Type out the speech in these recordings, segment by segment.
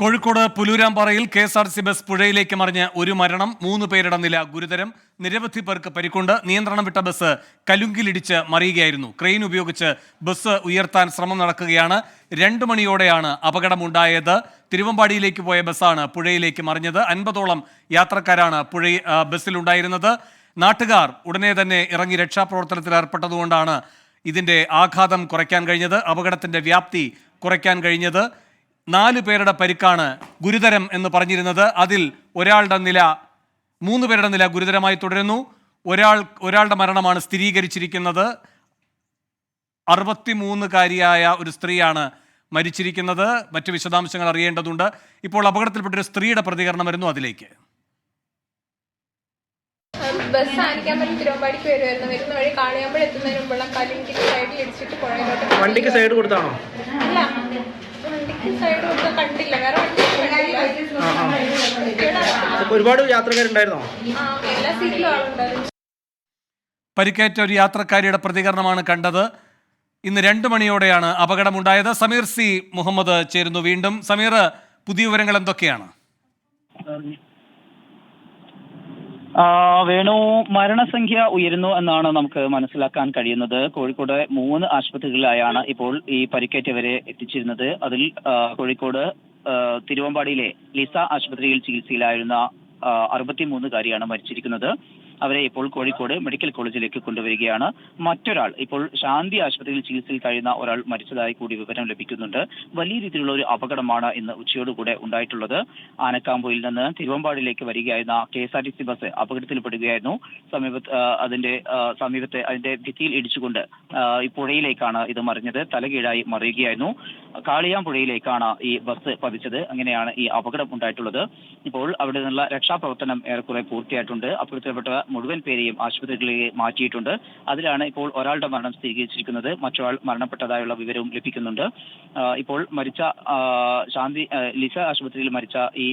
Kozhikode പുലൂരാമ്പാറയിൽ KSRTC bus പുഴയിലേക്ക് മറിഞ്ഞ് ഒരു മരണം, 3 പേരുടെ നില ഗുരുതരം. നിരവധി പേർക്ക് പരിക്കുണ്ട്. നിയന്ത്രണം വിട്ട ബസ് കലുങ്കിലിടിച്ച് മറിയുകയായിരുന്നു. ക്രെയിൻ ഉപയോഗിച്ച് ബസ് ഉയർത്താൻ ശ്രമം നടക്കുകയാണ്. 2 മണിയോടെയാണ് അപകടമുണ്ടായത്. തിരുവമ്പാടിയിലേക്ക് പോയ ബസ്സാണ് പുഴയിലേക്ക് മറിഞ്ഞത്. 50ഓളം യാത്രക്കാരാണ് ബസ്സിലുണ്ടായിരുന്നത്. നാട്ടുകാർ ഉടനെ തന്നെ ഇറങ്ങി രക്ഷാപ്രവർത്തനത്തിൽ ഏർപ്പെട്ടതുകൊണ്ടാണ് ഇതിന്റെ ആഘാതം കുറയ്ക്കാൻ കഴിഞ്ഞത്, അപകടത്തിന്റെ വ്യാപ്തി കുറയ്ക്കാൻ കഴിഞ്ഞത്. 4 പേരുടെ പരിക്കാണ് ഗുരുതരം എന്ന് പറഞ്ഞിരുന്നത്. അതിൽ 3 പേരുടെ നില ഗുരുതരമായി തുടരുന്നു. ഒരാളുടെ മരണമാണ് സ്ഥിരീകരിച്ചിരിക്കുന്നത്. 63-കാരിയായ ഒരു സ്ത്രീയാണ് മരിച്ചിരിക്കുന്നത്. മറ്റു വിശദാംശങ്ങൾ അറിയേണ്ടതുണ്ട്. ഇപ്പോൾ അപകടത്തിൽപ്പെട്ടൊരു സ്ത്രീയുടെ പ്രതികരണം വരുന്നു, അതിലേക്ക്. ബസ് ആനിക്കാമ്പലം തിരുവമ്പാടിക്ക് വരുന്ന വഴി കാളിയാമ്പഴം എത്തുന്നതിന് മുമ്പുള്ള കലുങ്കിൽ സൈഡിൽ ഇടിച്ചിട്ട് പുഴയിലോട്ട്. വണ്ടിക്ക് സൈഡ് കൊടുത്താണോ? അല്ല, വണ്ടിക്ക് സൈഡ് കൊടുത്താൽ കണ്ടില്ല, വേറെ വണ്ടി ഒരുപാട് യാത്രക്കാരുണ്ടായിരുന്നോ? എല്ലാ സീറ്റിലും ആളുണ്ടായിരുന്നു. പരിക്കേറ്റ ഒരു യാത്രക്കാരിയുടെ പ്രതികരണമാണ് കണ്ടത്. ഇന്ന് 2 മണിയോടെയാണ് അപകടമുണ്ടായത്. സമീർ സി മുഹമ്മദ് ചേരുന്നു വീണ്ടും. സമീർ, പുതിയ വിവരങ്ങൾ എന്തൊക്കെയാണ്? വേണു, മരണസംഖ്യ ഉയരുന്നു എന്നാണ് നമുക്ക് മനസ്സിലാക്കാൻ കഴിയുന്നത്. കോഴിക്കോട് 3 ആശുപത്രികളിലായാണ് ഇപ്പോൾ ഈ പരിക്കേറ്റവരെ എത്തിച്ചിരുന്നത്. അതിൽ കോഴിക്കോട് തിരുവമ്പാടിയിലെ ലിസ ആശുപത്രിയിൽ ചികിത്സയിലായിരുന്ന 63-കാരിയാണ് മരിച്ചിരിക്കുന്നത്. അവരെ ഇപ്പോൾ കോഴിക്കോട് മെഡിക്കൽ കോളേജിലേക്ക് കൊണ്ടുവരികയാണ്. മറ്റൊരാൾ ഇപ്പോൾ ശാന്തി ആശുപത്രിയിൽ ചികിത്സയിൽ കഴിയുന്ന ഒരാൾ മരിച്ചതായി കൂടി വിവരം ലഭിക്കുന്നുണ്ട്. വലിയ രീതിയിലുള്ള ഒരു അപകടമാണ് ഇന്ന് ഉച്ചയോടുകൂടെ ഉണ്ടായിട്ടുള്ളത്. ആനക്കാമ്പൊയിൽ നിന്ന് തിരുവമ്പാടിയിലേക്ക് വരികയായിരുന്ന കെ.എസ്.ആർ.ടി.സി ബസ് അപകടത്തിൽപ്പെടുകയായിരുന്നു. സമീപത്തെ അതിന്റെ ഭിത്തിയിൽ ഇടിച്ചുകൊണ്ട് ഈ പുഴയിലേക്കാണ് ഇത് മറിഞ്ഞത്. തലകീഴായി മറിയുകയായിരുന്നു. കാളിയാമ്പുഴയിലേക്കാണ് ഈ ബസ് പതിച്ചത്. അങ്ങനെയാണ് ഈ അപകടം ഉണ്ടായിട്ടുള്ളത്. ഇപ്പോൾ അവിടെ നിന്നുള്ള രക്ഷാപ്രവർത്തനം ഏറെക്കുറെ പൂർത്തിയായിട്ടുണ്ട്. അപകടത്തിൽപ്പെട്ട മുഴുവൻ പേരെയും ആശുപത്രികളിലേക്ക് മാറ്റിയിട്ടുണ്ട്. അതിലാണ് ഇപ്പോൾ ഒരാളുടെ മരണം സ്ഥിരീകരിച്ചിരിക്കുന്നത്. മറ്റൊരാൾ മരണപ്പെട്ടതായുള്ള വിവരവും ലഭിക്കുന്നുണ്ട്. ഇപ്പോൾ മരിച്ച ലിസ ആശുപത്രിയിൽ മരിച്ച ഈ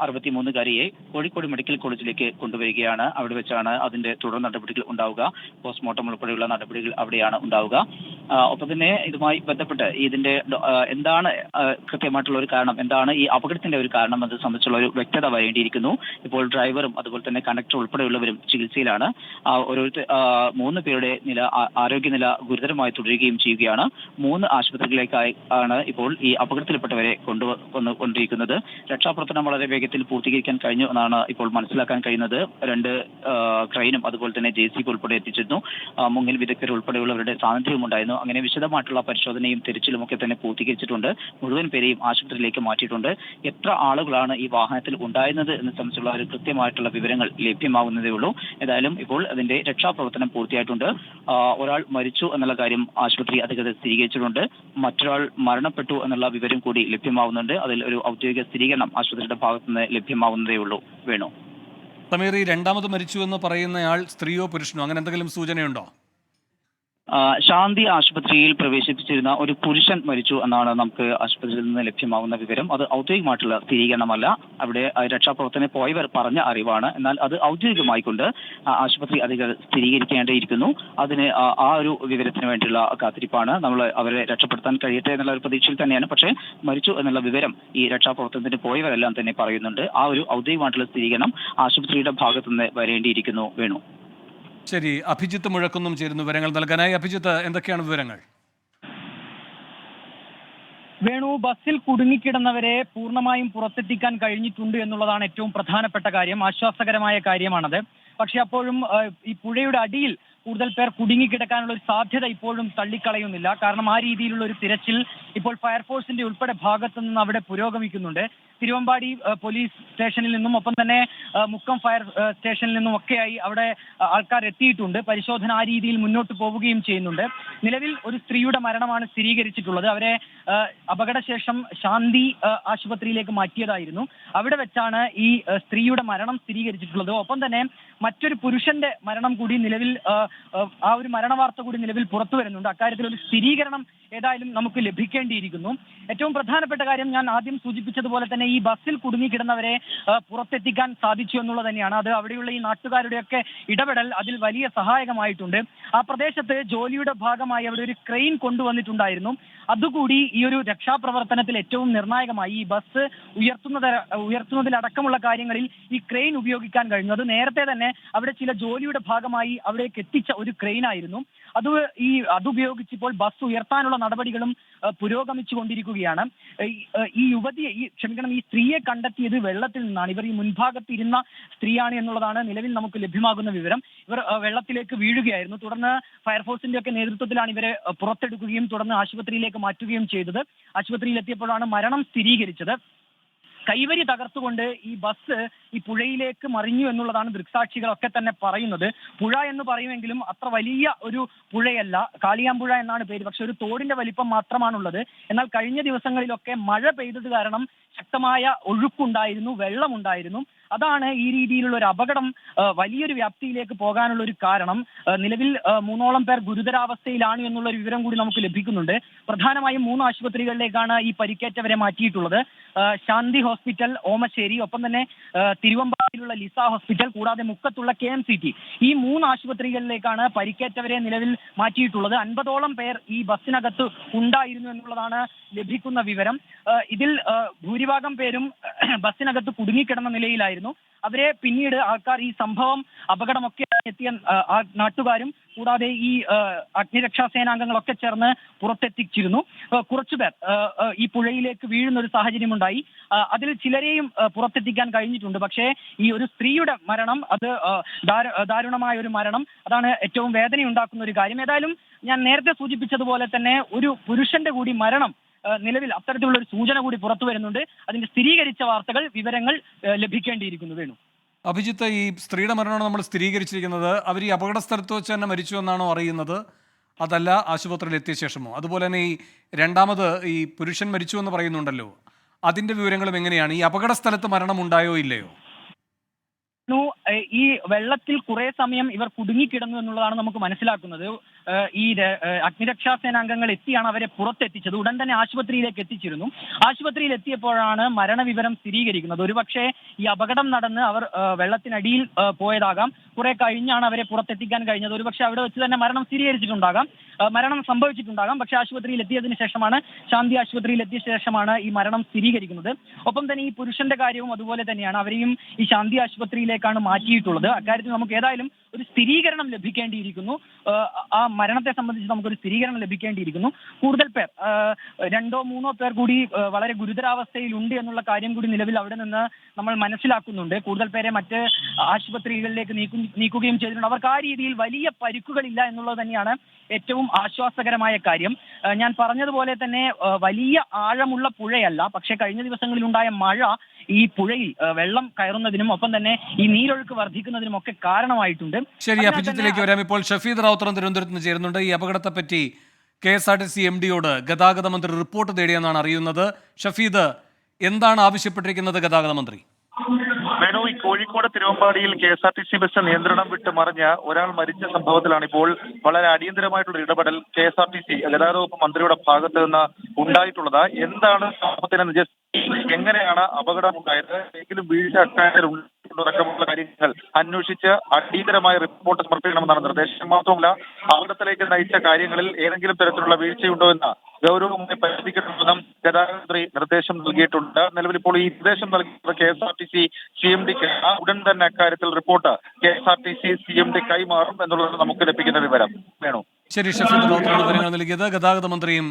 63-കാരിയെ കോഴിക്കോട് മെഡിക്കൽ കോളേജിലേക്ക് കൊണ്ടുവരികയാണ്. അവിടെ വെച്ചാണ് അതിന്റെ തുടർ നടപടികൾ ഉണ്ടാവുക. പോസ്റ്റ്മോർട്ടം ഉൾപ്പെടെയുള്ള നടപടികൾ അവിടെയാണ് ഉണ്ടാവുക. ഒപ്പം തന്നെ ഇതുമായി ബന്ധപ്പെട്ട് ഇതിന്റെ എന്താണ് കൃത്യമായിട്ടുള്ള ഒരു കാരണം, എന്താണ് ഈ അപകടത്തിന്റെ ഒരു കാരണം എന്നത് സംബന്ധിച്ചുള്ള ഒരു വ്യക്തത വരേണ്ടിയിരിക്കുന്നു. ഇപ്പോൾ ഡ്രൈവറും അതുപോലെ തന്നെ കണ്ടക്ടർ ഉൾപ്പെടെയുള്ളവരും ചികിത്സയിലാണ്. 3 പേരുടെ ആരോഗ്യനില ഗുരുതരമായി തുടരുകയും ചെയ്യുകയാണ്. 3 ആശുപത്രികളിലേക്കായി ആണ് ഇപ്പോൾ ഈ അപകടത്തിൽപ്പെട്ടവരെ കൊണ്ടിരിക്കുന്നത്. രക്ഷാപ്രവർത്തനം വളരെ വേഗത്തിൽ പൂർത്തീകരിക്കാൻ കഴിഞ്ഞു എന്നാണ് ഇപ്പോൾ മനസ്സിലാക്കാൻ കഴിയുന്നത്. 2 ക്രെയിനും അതുപോലെ തന്നെ JCB ഉൾപ്പെടെ എത്തിച്ചിരുന്നു. മുങ്ങിൽ വിദഗ്ധർ ഉൾപ്പെടെയുള്ളവരുടെ സാന്നിധ്യവും ഉണ്ടായിരുന്നു. അങ്ങനെ വിശദമായിട്ടുള്ള പരിശോധനയും തിരച്ചിലും ഒക്കെ തന്നെ പൂർത്തീകരിച്ചിട്ടുണ്ട്. മുഴുവൻ പേരെയും ആശുപത്രിയിലേക്ക് മാറ്റിയിട്ടുണ്ട്. എത്ര ആളുകളാണ് ഈ വാഹനത്തിൽ ഉണ്ടായിരുന്നത് എന്ന് സംബന്ധിച്ചുള്ള ഒരു കൃത്യമായിട്ടുള്ള വിവരങ്ങൾ ലഭ്യമാകുന്നതേ ഉള്ളൂ. ഏതായാലും ഇപ്പോൾ അതിന്റെ രക്ഷാപ്രവർത്തനം പൂർത്തിയായിട്ടുണ്ട്. ഒരാൾ മരിച്ചു എന്നുള്ള കാര്യം ആശുപത്രി അധികൃതർ സ്ഥിരീകരിച്ചിട്ടുണ്ട്. മറ്റൊരാൾ മരണപ്പെട്ടു എന്നുള്ള വിവരം കൂടി ലഭ്യമാവുന്നുണ്ട്. അതിൽ ഒരു ഔദ്യോഗിക സ്ഥിരീകരണം ആശുപത്രിയുടെ ഭാഗത്തുനിന്ന് ലഭ്യമാവുന്നതേ ഉള്ളൂ. വേണു, സമീർ, ഈ 2ാമത് മരിച്ചു എന്ന് പറയുന്നയാൾ സ്ത്രീയോ പുരുഷനോ, അങ്ങനെ എന്തെങ്കിലും സൂചനയുണ്ടോ? ശാന്തി ആശുപത്രിയിൽ പ്രവേശിപ്പിച്ചിരുന്ന ഒരു പുരുഷൻ മരിച്ചു എന്നാണ് നമുക്ക് ആശുപത്രിയിൽ നിന്ന് ലഭ്യമാകുന്ന വിവരം. അത് ഔദ്യോഗികമായിട്ടുള്ള സ്ഥിരീകരണമല്ല. അവിടെ രക്ഷാപ്രവർത്തനം പോയവർ പറഞ്ഞ അറിവാണ്. എന്നാൽ അത് ഔദ്യോഗികമായിക്കൊണ്ട് ആശുപത്രി അധികൃതർ സ്ഥിരീകരിക്കേണ്ടിയിരിക്കുന്നു. അതിന് ആ ഒരു വിവരത്തിന് വേണ്ടിയുള്ള കാത്തിരിപ്പാണ്. നമ്മൾ അവരെ രക്ഷപ്പെടുത്താൻ കഴിയട്ടെ എന്നുള്ള ഒരു പ്രതീക്ഷയിൽ തന്നെയാണ്. പക്ഷേ മരിച്ചു എന്നുള്ള വിവരം ഈ രക്ഷാപ്രവർത്തനത്തിന് പോയവരെല്ലാം തന്നെ പറയുന്നുണ്ട്. ആ ഒരു ഔദ്യോഗികമായിട്ടുള്ള സ്ഥിരീകരണം ആശുപത്രിയുടെ ഭാഗത്തുനിന്ന് വരേണ്ടിയിരിക്കുന്നു. വേണു, ശരി. അഭിജിത്ത് മുഴക്കുന്നും ചേരുന്നു വിവരങ്ങൾ നൽകാനായി. അഭിജിത്ത്, എന്തൊക്കെയാണ് വിവരങ്ങൾ? വേണു, ബസ്സിൽ കുടുങ്ങിക്കിടന്നവരെ പൂർണ്ണമായും പുറത്തെത്തിക്കാൻ കഴിഞ്ഞിട്ടുണ്ട് എന്നുള്ളതാണ് ഏറ്റവും പ്രധാനപ്പെട്ട കാര്യം. ആശ്വാസകരമായ കാര്യമാണത്. പക്ഷെ അപ്പോഴും ഈ പുഴയുടെ അടിയിൽ കൂടുതൽ പേർ കുടുങ്ങിക്കിടക്കാനുള്ള ഒരു സാധ്യത ഇപ്പോഴും തള്ളിക്കളയുന്നില്ല. കാരണം ആ രീതിയിലുള്ള ഒരു തിരച്ചിൽ ഇപ്പോൾ ഫയർഫോഴ്സിന്റെ ഉൾപ്പെടെ ഭാഗത്തു നിന്ന് അവിടെ പുരോഗമിക്കുന്നുണ്ട്. തിരുവമ്പാടി പോലീസ് സ്റ്റേഷനിൽ നിന്നും ഒപ്പം തന്നെ മുക്കം ഫയർ സ്റ്റേഷനിൽ നിന്നും ഒക്കെയായി അവിടെ ആൾക്കാർ എത്തിയിട്ടുണ്ട്. പരിശോധന ആ രീതിയിൽ മുന്നോട്ട് പോവുകയും ചെയ്യുന്നുണ്ട്. നിലവിൽ ഒരു സ്ത്രീയുടെ മരണമാണ് സ്ഥിരീകരിച്ചിട്ടുള്ളത്. അവരെ അപകടശേഷം ശാന്തി ആശുപത്രിയിലേക്ക് മാറ്റിയതായിരുന്നു. അവിടെ വെച്ചാണ് ഈ സ്ത്രീയുടെ മരണം സ്ഥിരീകരിച്ചിട്ടുള്ളത്. ഒപ്പം തന്നെ മറ്റൊരു പുരുഷന്റെ മരണം കൂടി നിലവിൽ ആ ഒരു മരണവാർത്ത കൂടി നിലവിൽ പുറത്തു വരുന്നുണ്ട്. അക്കാര്യത്തിൽ ഒരു സ്ഥിരീകരണം ഏതായാലും നമുക്ക് ലഭിക്കേണ്ടിയിരിക്കുന്നു. ഏറ്റവും പ്രധാനപ്പെട്ട കാര്യം ഞാൻ ആദ്യം സൂചിപ്പിച്ചതുപോലെ തന്നെ ഈ ബസ്സിൽ കുടുങ്ങിക്കിടന്നവരെ പുറത്തെത്തിക്കാൻ സാധിച്ചു എന്നുള്ളത് തന്നെയാണ്. അത് അവിടെയുള്ള ഈ നാട്ടുകാരുടെയൊക്കെ ഇടപെടൽ അതിൽ വലിയ സഹായകമായിട്ടുണ്ട്. ആ പ്രദേശത്ത് ജോലിയുടെ ഭാഗമായി അവിടെ ഒരു ക്രെയിൻ കൊണ്ടുവന്നിട്ടുണ്ടായിരുന്നു. അതുകൂടി ഈ ഒരു രക്ഷാപ്രവർത്തനത്തിൽ ഏറ്റവും നിർണായകമായി ഈ ബസ് ഉയർത്തുന്നതിലടക്കമുള്ള കാര്യങ്ങളിൽ ഈ ക്രെയിൻ ഉപയോഗിക്കാൻ കഴിഞ്ഞു. അത് നേരത്തെ തന്നെ അവിടെ ചില ജോലിയുടെ ഭാഗമായി അവിടേക്ക് എത്തിച്ച ഒരു ക്രെയിൻ ആയിരുന്നു. അതുപയോഗിച്ച് ഇപ്പോൾ ബസ് ഉയർത്താനുള്ള നടപടികളും പുരോഗമിച്ചു കൊണ്ടിരിക്കുകയാണ്. ഈ സ്ത്രീയെ കണ്ടെത്തിയത് വെള്ളത്തിൽ നിന്നാണ്. ഇവർ ഈ മുൻഭാഗത്ത് ഇരുന്ന സ്ത്രീയാണ് എന്നുള്ളതാണ് നിലവിൽ നമുക്ക് ലഭ്യമാകുന്ന വിവരം. ഇവർ വെള്ളത്തിലേക്ക് വീഴുകയായിരുന്നു. തുടർന്ന് ഫയർഫോഴ്സിന്റെ ഒക്കെ നേതൃത്വത്തിലാണ് ഇവരെ പുറത്തെടുക്കുകയും തുടർന്ന് ആശുപത്രിയിലേക്ക് മാറ്റുകയും ചെയ്തത്. ആശുപത്രിയിൽ എത്തിയപ്പോഴാണ് മരണം സ്ഥിരീകരിച്ചത്. കൈവരി തകർത്തുകൊണ്ട് ഈ ബസ് ഈ പുഴയിലേക്ക് മറിഞ്ഞു എന്നുള്ളതാണ് ദൃക്സാക്ഷികളൊക്കെ തന്നെ പറയുന്നത്. പുഴ എന്ന് പറയുമെങ്കിലും അത്ര വലിയ ഒരു പുഴയല്ല, കാളിയാമ്പുഴ എന്നാണ് പേര്. പക്ഷെ ഒരു തോടിന്റെ വലിപ്പം മാത്രമാണുള്ളത്. എന്നാൽ കഴിഞ്ഞ ദിവസങ്ങളിലൊക്കെ മഴ പെയ്തത് കാരണം ശക്തമായ ഒഴുക്കുണ്ടായിരുന്നു, വെള്ളമുണ്ടായിരുന്നു. അതാണ് ഈ രീതിയിലുള്ള ഒരു അപകടം വലിയൊരു വ്യാപ്തിയിലേക്ക് പോകാനുള്ള ഒരു കാരണം. നിലവിൽ 3ഓളം പേർ ഗുരുതരാവസ്ഥയിലാണ് എന്നുള്ള ഒരു വിവരം കൂടി നമുക്ക് ലഭിക്കുന്നുണ്ട്. പ്രധാനമായും 3 ആശുപത്രികളിലേക്കാണ് ഈ പരിക്കേറ്റവരെ മാറ്റിയിട്ടുള്ളത്. ശാന്തി ഹോസ്പിറ്റൽ, ഓമശ്ശേരി, ഒപ്പം തന്നെ തിരുവമ്പാടിയിലുള്ള ലിസ ഹോസ്പിറ്റൽ, കൂടാതെ മുക്കത്തുള്ള KMCT. ഈ 3 ആശുപത്രികളിലേക്കാണ് പരിക്കേറ്റവരെ നിലവിൽ മാറ്റിയിട്ടുള്ളത്. 50ഓളം പേർ ഈ ബസ്സിനകത്ത് ഉണ്ടായിരുന്നു എന്നുള്ളതാണ് ലഭിക്കുന്ന വിവരം. ഇതിൽ ഭൂരിഭാഗം പേരും ബസ്സിനകത്ത് കുടുങ്ങിക്കിടന്ന നിലയിലായിരുന്നു. അവരെ പിന്നീട് ആൾക്കാർ ഈ സംഭവം അപകടമൊക്കെ എത്തിയ നാട്ടുകാരും കൂടാതെ ഈ അഗ്നിരക്ഷാ സേനാംഗങ്ങളൊക്കെ ചേർന്ന് പുറത്തെത്തിച്ചിരുന്നു. കുറച്ചുപേർ ഈ പുഴയിലേക്ക് വീഴുന്ന ഒരു സാഹചര്യം ഉണ്ടായി. അതിൽ ചിലരെയും പുറത്തെത്തിക്കാൻ കഴിഞ്ഞിട്ടുണ്ട്. പക്ഷേ ഈ ഒരു സ്ത്രീയുടെ മരണം, അത് ദാരുണമായ ഒരു മരണം, അതാണ് ഏറ്റവും വേദനയുണ്ടാക്കുന്ന ഒരു കാര്യം. ഏതായാലും ഞാൻ നേരത്തെ സൂചിപ്പിച്ചതുപോലെ തന്നെ ഒരു പുരുഷന്റെ കൂടി മരണം നിലവിൽ അത്തരത്തിലുള്ള ഒരു സൂചന കൂടി പുറത്തു വരുന്നുണ്ട്. അതിന്റെ സ്ഥിരീകരിച്ച വാർത്തകൾ, വിവരങ്ങൾ ലഭിക്കേണ്ടിയിരിക്കുന്നു. വേണു, അഭിജിത്ത്, ഈ സ്ത്രീയുടെ മരണമാണ് നമ്മൾ സ്ഥിരീകരിച്ചിരിക്കുന്നത്. അവർ ഈ അപകട സ്ഥലത്ത് വെച്ച് തന്നെ മരിച്ചു എന്നാണോ അറിയുന്നത്, അതല്ല ആശുപത്രിയിൽ എത്തിയ ശേഷമോ? അതുപോലെ തന്നെ ഈ രണ്ടാമത് ഈ പുരുഷൻ മരിച്ചു എന്ന് പറയുന്നുണ്ടല്ലോ, അതിന്റെ വിവരങ്ങളും എങ്ങനെയാണ്? ഈ അപകട സ്ഥലത്ത് മരണമുണ്ടായോ ഇല്ലയോ? ഈ വെള്ളത്തിൽ കുറെ സമയം ഇവർ കുടുങ്ങിക്കിടന്നു എന്നുള്ളതാണ് നമുക്ക് മനസ്സിലാക്കുന്നത്. ഈ അഗ്നിരക്ഷാ സേനാംഗങ്ങൾ എത്തിയാണ് അവരെ പുറത്തെത്തിച്ചത്. ഉടൻ തന്നെ ആശുപത്രിയിലേക്ക് എത്തിച്ചിരുന്നു. ആശുപത്രിയിൽ എത്തിയപ്പോഴാണ് മരണവിവരം സ്ഥിരീകരിക്കുന്നത്. ഒരുപക്ഷെ ഈ അപകടം നടന്ന് അവർ വെള്ളത്തിനടിയിൽ പോയതാകാം. കുറെ കഴിഞ്ഞാണ് അവരെ പുറത്തെത്തിക്കാൻ കഴിഞ്ഞത്. ഒരുപക്ഷെ അവിടെ വെച്ച് തന്നെ മരണം സ്ഥിരീകരിച്ചിട്ടുണ്ടാകാം, മരണം സംഭവിച്ചിട്ടുണ്ടാകാം. പക്ഷെ ആശുപത്രിയിൽ എത്തിയതിനു ശേഷമാണ്, ശാന്തി ആശുപത്രിയിൽ എത്തിയ ശേഷമാണ് ഈ മരണം സ്ഥിരീകരിക്കുന്നത്. ഒപ്പം തന്നെ ഈ പുരുഷന്റെ കാര്യവും അതുപോലെ തന്നെയാണ്. അവരെയും ഈ ശാന്തി ആശുപത്രിയിലേക്കാണ് മാറ്റിയിട്ടുള്ളത്. അക്കാര്യത്തിൽ നമുക്ക് ഏതായാലും ഒരു സ്ഥിരീകരണം ലഭിക്കേണ്ടിയിരിക്കുന്നു. ആ മരണത്തെ സംബന്ധിച്ച് നമുക്കൊരു സ്ഥിരീകരണം ലഭിക്കേണ്ടിയിരിക്കുന്നു. കൂടുതൽ പേർ, 2ഓ 3ഓ പേർ കൂടി വളരെ ഗുരുതരാവസ്ഥയിൽ ഉണ്ട് എന്നുള്ള കാര്യം കൂടി നിലവിൽ അവിടെ നിന്ന് നമ്മൾ മനസ്സിലാക്കുന്നുണ്ട്. കൂടുതൽ പേരെ മറ്റ് ആശുപത്രികളിലേക്ക് നീക്കുകയും ചെയ്തിട്ടുണ്ട്. അവർക്ക് ആ രീതിയിൽ വലിയ പരിക്കുകളില്ല എന്നുള്ളത് തന്നെയാണ് ഏറ്റവും ആശ്വാസകരമായ കാര്യം. ഞാൻ പറഞ്ഞതുപോലെ തന്നെ വലിയ ആഴമുള്ള പുഴയല്ല, പക്ഷെ കഴിഞ്ഞ ദിവസങ്ങളിൽ ഉണ്ടായ മഴ ഈ പുഴയിൽ വെള്ളം കയറുന്നതിനും ഒപ്പം തന്നെ ഈ നീരൊഴുക്ക് വർദ്ധിക്കുന്നതിനും ഒക്കെ കാരണമായിട്ടുണ്ട്. ശരി, അഭിജിത്തിലേക്ക് വരാം. ഇപ്പോൾ ഷഫീദ് റാവുത്തർ തിരുവനന്തപുരത്ത് നിന്ന് ചേരുന്നുണ്ട്. ഈ അപകടത്തെ പറ്റി KSRTC MD-യോട് ഗതാഗത മന്ത്രി റിപ്പോർട്ട് തേടിയെന്നാണ് അറിയുന്നത്. ഷഫീദ്, എന്താണ് ആവശ്യപ്പെട്ടിരിക്കുന്നത് ഗതാഗത മന്ത്രി? വേണു, ഈ കോഴിക്കോട് തിരുവമ്പാടിയിൽ KSRTC ബസ് നിയന്ത്രണം വിട്ട് മറിഞ്ഞ് ഒരാൾ മരിച്ച സംഭവത്തിലാണ് ഇപ്പോൾ വളരെ അടിയന്തരമായിട്ടുള്ള ഇടപെടൽ KSRTC ഗതാഗത വകുപ്പ് മന്ത്രിയുടെ ഭാഗത്ത് നിന്ന് ഉണ്ടായിട്ടുള്ളത്. എന്താണ് സംഭവത്തിന് നിജസ്ഥിതി, എങ്ങനെയാണ് അപകടം ഉണ്ടായത്, ഏതെങ്കിലും വീഴ്ച അടക്കമുള്ള കാര്യങ്ങൾ അന്വേഷിച്ച് അടിയന്തരമായ റിപ്പോർട്ട് സമർപ്പിക്കണമെന്നാണ് നിർദ്ദേശം. മാത്രമല്ല, അപകടത്തിലേക്ക് നയിച്ച കാര്യങ്ങളിൽ ഏതെങ്കിലും തരത്തിലുള്ള വീഴ്ചയുണ്ടോ എന്ന് ഗൗരവമായി പരിശോധിക്കണമെന്നും ഗതാഗത മന്ത്രി നിർദ്ദേശം നൽകിയിട്ടുണ്ട്. നിലവിൽ ഇപ്പോൾ ഈ നിർദ്ദേശം നൽകിയത് KSRTC CMD-ക്ക് ഉടൻ തന്നെ അക്കാര്യത്തിൽ റിപ്പോർട്ട് KSRTC CMD കൈമാറും എന്നുള്ളത് നമുക്ക് ലഭിക്കുന്ന വിവരം. വേണു, ശരി, ഷഫീദ് റാവുത്തറാണ് വിവരങ്ങൾ നൽകിയത്. ഗതാഗത മന്ത്രിയും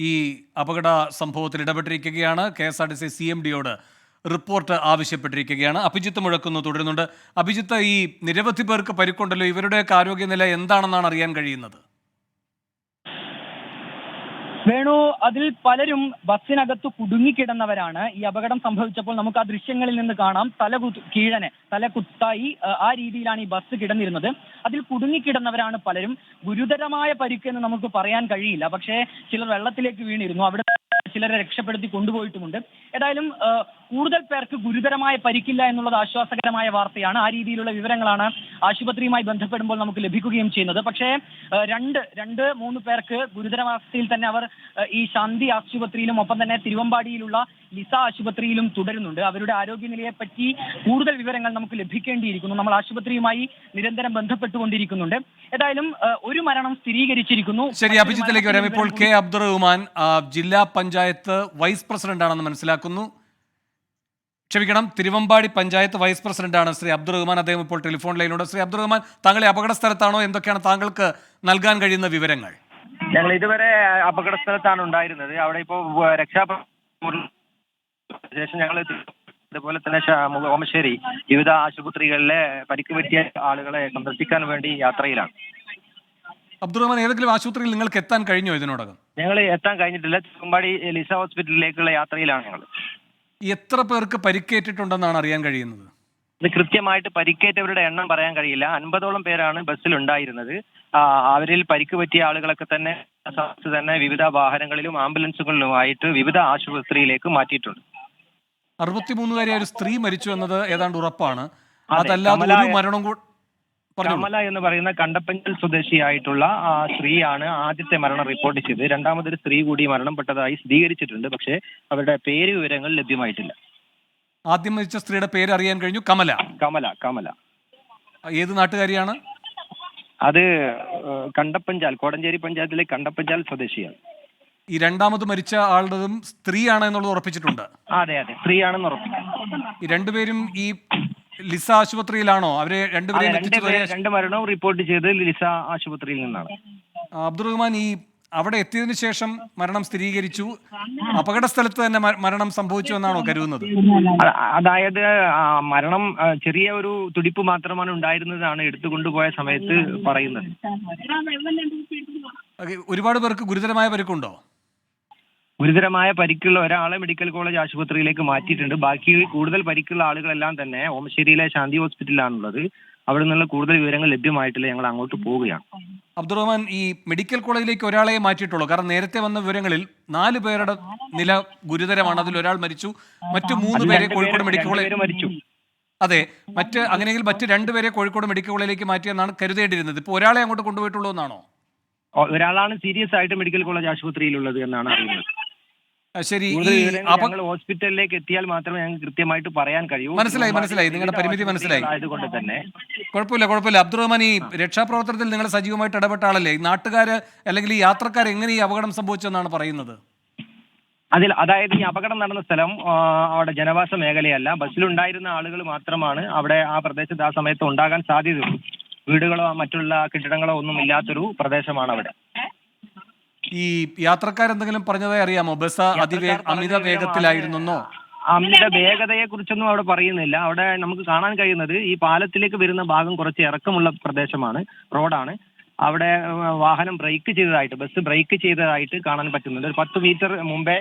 ഈ അപകട സംഭവത്തിൽ ഇടപെട്ടിരിക്കുകയാണ്. KSRTC CMD-യോട് റിപ്പോർട്ട് ആവശ്യപ്പെട്ടിരിക്കുകയാണ്. അഭിജിത്ത് മുഴക്കുന്നു തുടരുന്നുണ്ട്. അഭിജിത്ത്, ഈ നിരവധി പേർക്ക് പരിക്കുണ്ടല്ലോ, ഇവരുടെയൊക്കെ ആരോഗ്യനില എന്താണെന്നാണ് അറിയാൻ കഴിയുന്നത്? വേണു, അതിൽ പലരും ബസ്സിനകത്ത് കുടുങ്ങിക്കിടന്നവരാണ്. ഈ അപകടം സംഭവിച്ചപ്പോൾ നമുക്ക് ആ ദൃശ്യങ്ങളിൽ നിന്ന് കാണാം, തലകുത്തായി ആ രീതിയിലാണ് ഈ ബസ് കിടന്നിരുന്നത്. അതിൽ കുടുങ്ങിക്കിടന്നവരാണ് പലരും. ഗുരുതരമായ പരിക്കെന്ന് നമുക്ക് പറയാൻ കഴിയില്ല, പക്ഷേ ചിലർ വെള്ളത്തിലേക്ക് വീണിരുന്നു. അവിടെ ചിലരെ രക്ഷപ്പെടുത്തി കൊണ്ടുപോയിട്ടുമുണ്ട്. ഏതായാലും കൂടുതൽ പേർക്ക് ഗുരുതരമായ പരിക്കില്ല എന്നുള്ളത് ആശ്വാസകരമായ വാർത്തയാണ്. ആ രീതിയിലുള്ള വിവരങ്ങളാണ് ആശുപത്രിയുമായി ബന്ധപ്പെടുമ്പോൾ നമുക്ക് ലഭിക്കുകയും ചെയ്യുന്നത്. പക്ഷേ രണ്ട് മൂന്ന് പേർക്ക് ഗുരുതരാവസ്ഥയിൽ തന്നെ അവർ ഈ ശാന്തി ആശുപത്രിയിലും ഒപ്പം തന്നെ തിരുവമ്പാടിയിലുള്ള ലിസ ആശുപത്രിയിലും തുടരുന്നുണ്ട്. അവരുടെ ആരോഗ്യനിലയെ പറ്റി കൂടുതൽ വിവരങ്ങൾ നമുക്ക് ലഭിക്കേണ്ടിയിരിക്കുന്നു. നമ്മൾ ആശുപത്രിയുമായി നിരന്തരം ബന്ധപ്പെട്ടുകൊണ്ടിരിക്കുന്നുണ്ട്. ഏതായാലും ഒരു മരണം സ്ഥിരീകരിച്ചിരിക്കുന്നു. ശരി, അഭിജിത്തിലേക്ക് വരാം. ഇപ്പോൾ കെ അബ്ദുറഹ്മാൻ ജില്ലാ പഞ്ചായത്ത് വൈസ് പ്രസിഡന്റ് ആണെന്ന് മനസ്സിലാക്കുന്നു. ക്ഷമിക്കണം, തിരുവമ്പാടി പഞ്ചായത്ത് വൈസ് പ്രസിഡന്റാണ് ശ്രീ അബ്ദുറഹ്മാൻ. അദ്ദേഹം ഇപ്പോൾ ടെലിഫോൺ ലൈനിലുണ്ട്. ശ്രീ അബ്ദുറഹ്മാൻ, താങ്കളെ അപകട സ്ഥലത്താണോ? എന്തൊക്കെയാണ് താങ്കൾക്ക് നൽകാൻ കഴിയുന്ന വിവരങ്ങൾ? ഞങ്ങൾ ഇതുവരെ അപകട സ്ഥലത്താണ് ഉണ്ടായിരുന്നത്. അവിടെ ഇപ്പോൾ ശേഷം ഞങ്ങൾ അതുപോലെ തന്നെ ഓമശ്ശേരി വിവിധ ആശുപത്രികളിലെ പരിക്ക് പറ്റിയ ആളുകളെ സന്ദർശിക്കാൻ വേണ്ടി യാത്രയിലാണ്. അബ്ദുറഹ്മാൻ, ഏതെങ്കിലും ആശുപത്രിയിൽ നിങ്ങൾക്ക് എത്താൻ കഴിഞ്ഞോ ഇതിനോടകം? ഞങ്ങൾ എത്താൻ കഴിഞ്ഞിട്ടില്ല. തിരുവമ്പാടി ലിസ ഹോസ്പിറ്റലിലേക്കുള്ള യാത്രയിലാണ് ഞങ്ങൾ. എത്ര പേർക്ക് പരിക്കേറ്റിട്ടുണ്ടെന്നാണ് അറിയാൻ കഴിയുന്നത്? ഇത് കൃത്യമായിട്ട് പരിക്കേറ്റവരുടെ എണ്ണം പറയാൻ കഴിയില്ല. 50ഓളം പേരാണ് ബസ്സിൽ ഉണ്ടായിരുന്നത്. അവരിൽ പരിക്ക് പറ്റിയ ആളുകളൊക്കെ തന്നെ വിവിധ വാഹനങ്ങളിലും ആംബുലൻസുകളിലുമായിട്ട് വിവിധ ആശുപത്രിയിലേക്ക് മാറ്റിയിട്ടുണ്ട്. 63-കാരിയായ ഒരു സ്ത്രീ മരിച്ചു എന്നത് ഏതാണ്ട് ഉറപ്പാണ്. അതല്ലാതെ ഒരു മരണം കമല എന്ന് പറയുന്ന കണ്ടപ്പഞ്ചൽ സ്വദേശിയായിട്ടുള്ള സ്ത്രീയാണ് ആദ്യത്തെ മരണം റിപ്പോർട്ട് ചെയ്തത്. രണ്ടാമതൊരു സ്ത്രീ കൂടി മരണപ്പെട്ടതായി സ്ഥിരീകരിച്ചിട്ടുണ്ട്. പക്ഷേ അവരുടെ പേര് വിവരങ്ങൾ ലഭ്യമായിട്ടില്ല. ആദ്യം മരിച്ച സ്ത്രീയുടെ പേര് അറിയാൻ കഴിഞ്ഞു, കമല. കമല ഏത് നാട്ടുകാരിയാണ്? അത് കണ്ടപ്പഞ്ചാൽ, കോടഞ്ചേരി പഞ്ചായത്തിലെ കണ്ടപ്പഞ്ചാൽ സ്വദേശിയാണ്. ഈ രണ്ടാമത് മരിച്ച ആളുടെതും സ്ത്രീയാണ് എന്നുള്ളത് ഉറപ്പിച്ചിട്ടുണ്ട്? അതെ, സ്ത്രീയാണെന്ന് ഉറപ്പിച്ചു. ഈ രണ്ടുപേരും ഈ ലിസ ആശുപത്രിയിലാണോ? അവരെ രണ്ടുപേരെയും രണ്ട് മരണവും റിപ്പോർട്ട് ചെയ്ത് ലിസ ആശുപത്രിയിൽ നിന്നാണ്. അബ്ദുറഹ്മാൻ, ഈ അവിടെ എത്തിയതിനു ശേഷം മരണം സ്ഥിരീകരിച്ചു, അപകട സ്ഥലത്ത് തന്നെ മരണം സംഭവിച്ചു എന്നാണോ കരുതുന്നത്? അതായത് മരണം ചെറിയ ഒരു തുടിപ്പ് മാത്രമാണ് ഉണ്ടായിരുന്നതാണ് എടുത്തുകൊണ്ടുപോയ സമയത്ത് പറയുന്നത്. ഒരുപാട് പേർക്ക് ഗുരുതരമായ പരിക്കുണ്ടോ? ഗുരുതരമായ പരിക്കുള്ള ഒരാളെ മെഡിക്കൽ കോളേജ് ആശുപത്രിയിലേക്ക് മാറ്റിയിട്ടുണ്ട്. ബാക്കി കൂടുതൽ പരിക്കുള്ള ആളുകളെല്ലാം തന്നെ ഓമശ്ശേരിയിലെ ശാന്തി ഹോസ്പിറ്റലിലാണുള്ളത്. അവിടെ നിന്നുള്ള കൂടുതൽ വിവരങ്ങൾ ലഭ്യമായിട്ടില്ല. ഞങ്ങൾ അങ്ങോട്ട് പോവുകയാണ്. അബ്ദുറഹ്മാൻ, ഈ മെഡിക്കൽ കോളേജിലേക്ക് ഒരാളെ മാറ്റിയിട്ടുള്ളൂ. കാരണം നേരത്തെ വന്ന വിവരങ്ങളിൽ 4 പേരുടെ നില ഗുരുതരമാണ്. അതിൽ ഒരാൾ മരിച്ചു. മറ്റു 3 പേരെ കോഴിക്കോട് മെഡിക്കൽ കോളേജ് മരിച്ചു. അതെ, അങ്ങനെയെങ്കിൽ മറ്റ് 2 പേരെ കോഴിക്കോട് മെഡിക്കൽ കോളേജിലേക്ക് മാറ്റിയെന്നാണ് കരുതേണ്ടിയിരുന്നത്. ഇപ്പോൾ ഒരാളെ അങ്ങോട്ട് കൊണ്ടുപോയിട്ടുള്ളൂ എന്നാണോ? ഒരാളാണ് സീരിയസ് ആയിട്ട് മെഡിക്കൽ കോളേജ് ആശുപത്രിയിലുള്ളത് എന്നാണ് അറിയുന്നത്. ശരി, ഞങ്ങൾ ഹോസ്പിറ്റലിലേക്ക് എത്തിയാൽ മാത്രമേ ഞങ്ങൾക്ക് കൃത്യമായിട്ട് പറയാൻ കഴിയൂ. മനസ്സിലായി, നിങ്ങളുടെ പരിമിതി മനസ്സിലായി. അതുകൊണ്ട് തന്നെ കുഴപ്പമില്ല. അബ്ദുറഹ്മാൻ, ഈ രക്ഷാപ്രവർത്തനത്തിൽ നിങ്ങൾ സജീവമായിട്ട് ഇടപെട്ട ആളല്ലേ? ഈ നാട്ടുകാര് അല്ലെങ്കിൽ ഈ യാത്രക്കാർ എങ്ങനെ ഈ അപകടം സംഭവിച്ചെന്നാണ് പറയുന്നത്? അതായത് ഈ അപകടം നടന്ന സ്ഥലം അവിടെ ജനവാസ മേഖലയല്ല. ബസ്സിലുണ്ടായിരുന്ന ആളുകൾ മാത്രമാണ് അവിടെ ആ പ്രദേശത്ത് ആ സമയത്ത് ഉണ്ടാകാൻ സാധ്യതയുള്ളൂ. വീടുകളോ മറ്റുള്ള കെട്ടിടങ്ങളോ ഒന്നും ഇല്ലാത്തൊരു പ്രദേശമാണ് അവിടെ. ഈ യാത്രക്കാരെന്തെങ്കിലും പറഞ്ഞതായി അറിയാമോ? ബസ് അമിത വേഗത്തിലായിരുന്നോ? അമിത വേഗതയെ കുറിച്ചൊന്നും അവിടെ പറയുന്നില്ല. അവിടെ നമുക്ക് കാണാൻ കഴിയുന്നത് ഈ പാലത്തിലേക്ക് വരുന്ന ഭാഗം കുറച്ച് ഇറക്കമുള്ള പ്രദേശമാണ്, റോഡാണ്. അവിടെ വാഹനം ബസ് ബ്രേക്ക് ചെയ്തതായിട്ട് കാണാൻ പറ്റുന്നുണ്ട്. ഒരു 10 മീറ്റർ മുമ്പേ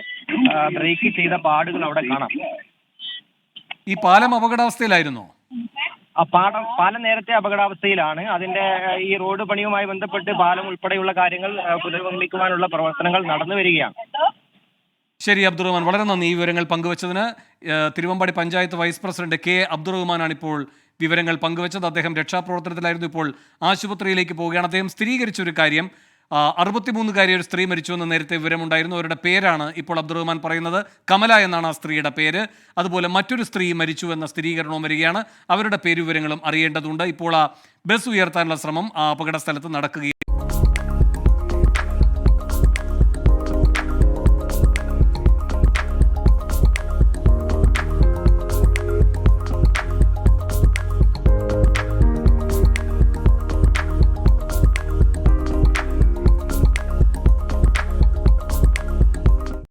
ബ്രേക്ക് ചെയ്ത പാടുകൾ അവിടെ കാണാം. ഈ പാലം അപകടാവസ്ഥയിലായിരുന്നോ? പാലം നേരത്തെ അപകടാവസ്ഥയിലാണ്. അതിന്റെ ഈ റോഡ് പണിയുമായി ബന്ധപ്പെട്ട് പാലം ഉൾപ്പെടെയുള്ള കാര്യങ്ങൾ പുനർനിർമ്മിക്കുവാനുള്ള പ്രവർത്തനങ്ങൾ നടന്നു വരികയാണ്. ശരി അബ്ദുറഹ്മാൻ, വളരെ നന്ദി ഈ വിവരങ്ങൾ പങ്കുവച്ചതിന്. Thiruvambady panchayat vice president K അബ്ദുറഹ്മാനാണ് ഇപ്പോൾ വിവരങ്ങൾ പങ്കുവച്ചത്. അദ്ദേഹം രക്ഷാപ്രവർത്തനത്തിലായിരുന്നു, ഇപ്പോൾ ആശുപത്രിയിലേക്ക് പോവുകയാണ്. അദ്ദേഹം സ്ഥിരീകരിച്ചൊരു കാര്യം, 63-കാരിയ ഒരു സ്ത്രീ മരിച്ചുവെന്ന് നേരത്തെ വിവരമുണ്ടായിരുന്നു. അവരുടെ പേരാണ് ഇപ്പോൾ അബ്ദുറഹ്മാൻ പറയുന്നത്. കമല എന്നാണ് ആ സ്ത്രീയുടെ പേര്. അതുപോലെ മറ്റൊരു സ്ത്രീ മരിച്ചു എന്ന സ്ഥിരീകരണവും വരികയാണ്. അവരുടെ പേര് വിവരങ്ങളും അറിയേണ്ടതുണ്ട്. ഇപ്പോൾ ആ ബസ് ഉയർത്താനുള്ള ശ്രമം ആ അപകട സ്ഥലത്ത് നടക്കുകയാണ്.